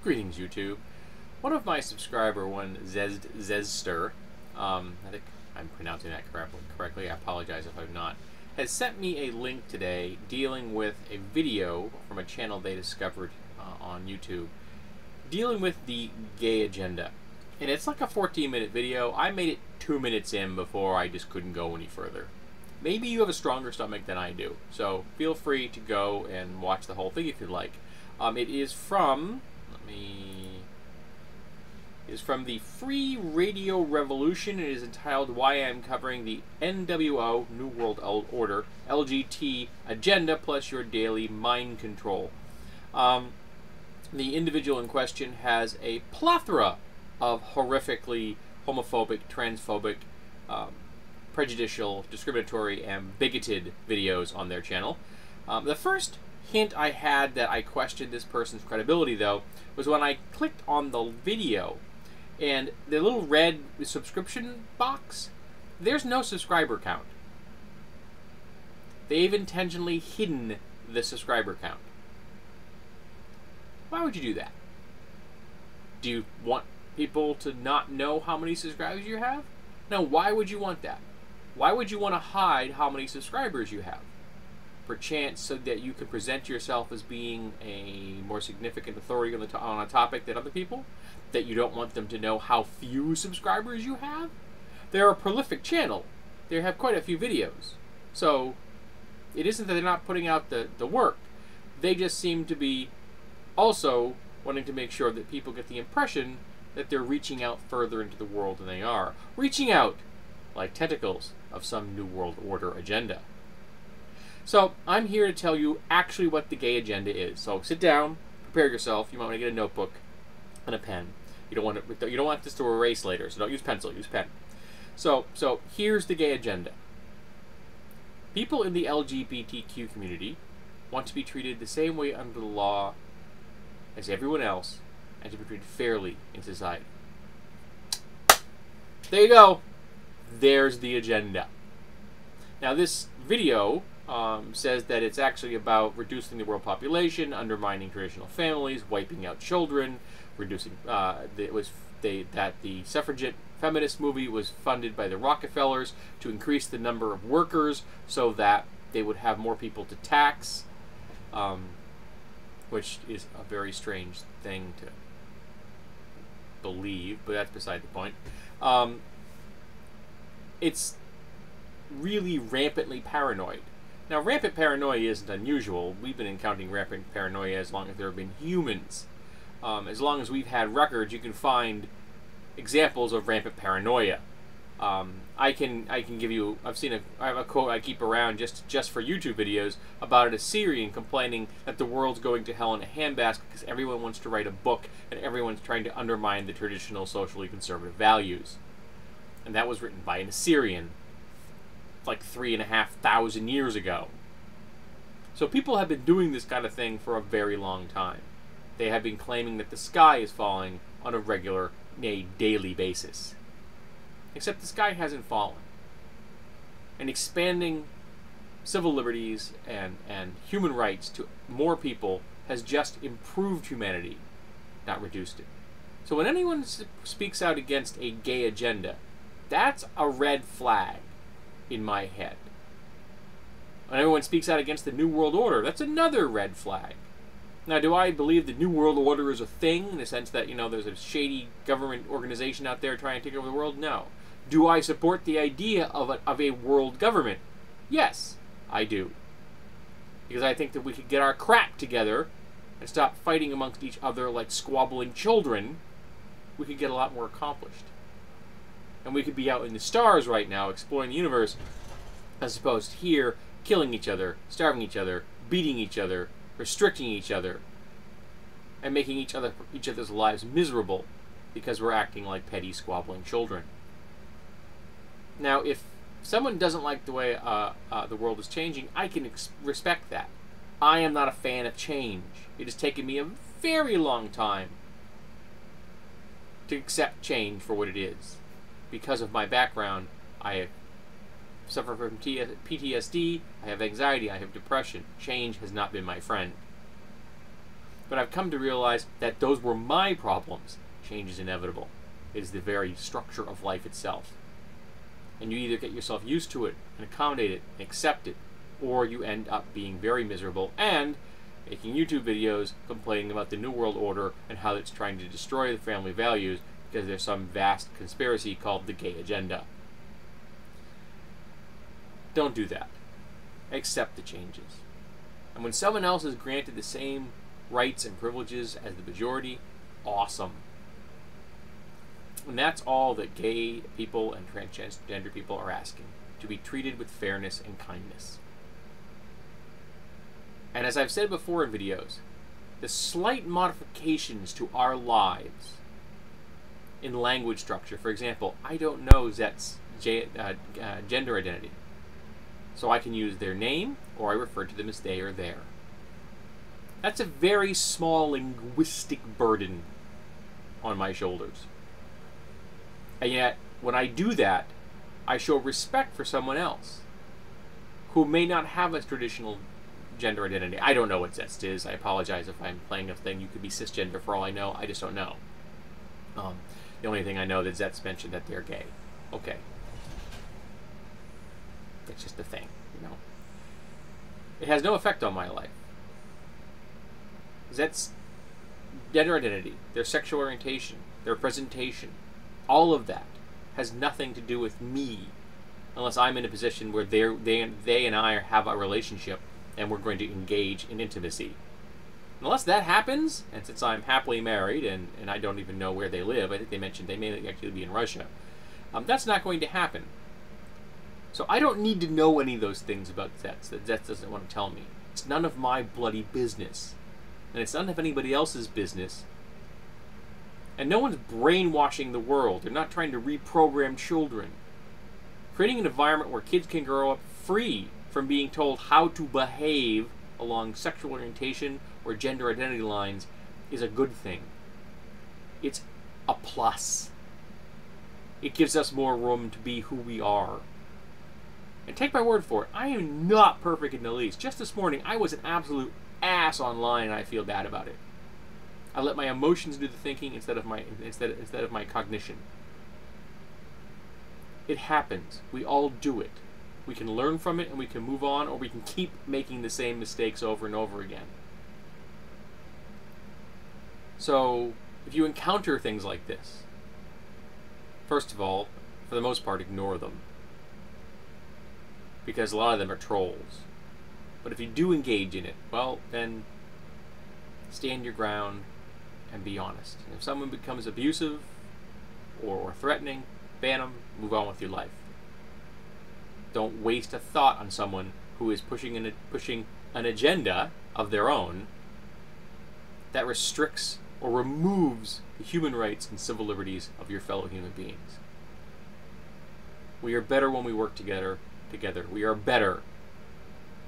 Greetings, YouTube. One of my subscriber, one Zezster, I think I'm pronouncing that correctly, I apologize if I'm not, has sent me a link today dealing with a video from a channel they discovered on YouTube, dealing with the gay agenda. And it's like a 14-minute video. I made it 2 minutes in before I just couldn't go any further. Maybe you have a stronger stomach than I do, so feel free to go and watch the whole thing if you'd like. It is from, the Free Radio Revolution. It is entitled "Why I'm Covering the NWO New World Order LGT Agenda Plus Your Daily Mind Control." The individual in question has a plethora of horrifically homophobic, transphobic, prejudicial, discriminatory, and bigoted videos on their channel. The first hint I had that I questioned this person's credibility, though, was when I clicked on the video, and the little red subscription box, there's no subscriber count. They've intentionally hidden the subscriber count. Why would you do that? Do you want people to not know how many subscribers you have? No, why would you want that? Why would you want to hide how many subscribers you have? Perchance so that you can present yourself as being a more significant authority on a topic than other people? That you don't want them to know how few subscribers you have? They're a prolific channel. They have quite a few videos. So, it isn't that they're not putting out the work. They just seem to be also wanting to make sure that people get the impression that they're reaching out further into the world than they are. Reaching out like tentacles of some New World Order agenda. So, I'm here to tell you actually what the gay agenda is. So, sit down, prepare yourself. You might want to get a notebook and a pen. You don't want this to erase later, so don't use pencil, use pen. So here's the gay agenda. People in the LGBTQ community want to be treated the same way under the law as everyone else, and to be treated fairly in society. There you go. There's the agenda. Now, this video says that it's actually about reducing the world population, undermining traditional families, wiping out children, reducing. That the suffragette feminist movie was funded by the Rockefellers to increase the number of workers so that they would have more people to tax, which is a very strange thing to believe, but that's beside the point. It's really rampantly paranoid. Now, rampant paranoia isn't unusual. We've been encountering rampant paranoia as long as there have been humans. As long as we've had records, you can find examples of rampant paranoia. I can give you. I have a quote I keep around just for YouTube videos about an Assyrian complaining that the world's going to hell in a handbasket because everyone wants to write a book and everyone's trying to undermine the traditional socially conservative values. And that was written by an Assyrian like 3,500 years ago. So people have been doing this kind of thing for a very long time. They have been claiming that the sky is falling on a regular, daily basis. Except the sky hasn't fallen. And expanding civil liberties and human rights to more people has just improved humanity, not reduced it. So when anyone speaks out against a gay agenda, that's a red flag in my head. When everyone speaks out against the New World Order, that's another red flag. Now, do I believe the New World Order is a thing, in the sense that, there's a shady government organization out there trying to take over the world? No. Do I support the idea of a world government? Yes, I do. Because I think that we could get our crap together and stop fighting amongst each other like squabbling children, we could get a lot more accomplished. And we could be out in the stars right now exploring the universe, as opposed to here killing each other, starving each other, beating each other, restricting each other, and making each other's lives miserable because we're acting like petty squabbling children. Now, if someone doesn't like the way the world is changing, I can respect that. I am not a fan of change. It has taken me a very long time to accept change for what it is. Because of my background, I suffer from PTSD, I have anxiety, I have depression. Change has not been my friend. But I've come to realize that those were my problems. Change is inevitable. It is the very structure of life itself. And you either get yourself used to it and accommodate it and accept it, or you end up being very miserable and making YouTube videos complaining about the New World Order and how it's trying to destroy the family values because there's some vast conspiracy called the gay agenda. Don't do that. Accept the changes. And when someone else is granted the same rights and privileges as the majority, awesome. And that's all that gay people and transgender people are asking, to be treated with fairness and kindness. And as I've said before in videos, the slight modifications to our lives in language structure, for example, I don't know Zet's gender identity, so I can use their name, or I refer to them as they or their. That's a very small linguistic burden on my shoulders. And yet, when I do that, I show respect for someone else who may not have a traditional gender identity. I don't know what Zest is. I apologize if I'm playing a thing. You could be cisgender for all I know. I just don't know. The only thing I know that Zest mentioned that they're gay. Okay. It's just a thing, you know. It has no effect on my life. Zet's gender identity, their sexual orientation, their presentation, all of that has nothing to do with me, unless I'm in a position where they and I have a relationship and we're going to engage in intimacy. Unless that happens, and since I'm happily married and I don't even know where they live, I think they mentioned they may actually be in Russia, that's not going to happen. So I don't need to know any of those things about Zets that Zets doesn't want to tell me. It's none of my bloody business. And it's none of anybody else's business. And no one's brainwashing the world. They're not trying to reprogram children. Creating an environment where kids can grow up free from being told how to behave along sexual orientation or gender identity lines is a good thing. It's a plus. It gives us more room to be who we are. And take my word for it, I am not perfect in the least. Just this morning, I was an absolute ass online and I feel bad about it. I let my emotions do the thinking instead of my cognition. It happens. We all do it. We can learn from it and we can move on, or we can keep making the same mistakes over and over again. So, if you encounter things like this, first of all, for the most part, ignore them. Because a lot of them are trolls. But if you do engage in it, well, then stand your ground and be honest. And if someone becomes abusive or threatening, ban them, move on with your life. Don't waste a thought on someone who is pushing an agenda of their own that restricts or removes the human rights and civil liberties of your fellow human beings. We are better when we work together. We are better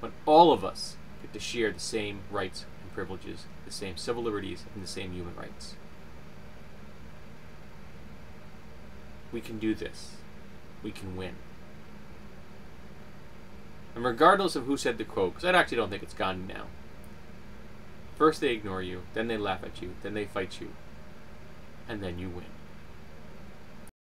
when all of us get to share the same rights and privileges, the same civil liberties, and the same human rights. We can do this. We can win. And regardless of who said the quote, because I actually don't think it's gone now. First they ignore you, then they laugh at you, then they fight you, and then you win.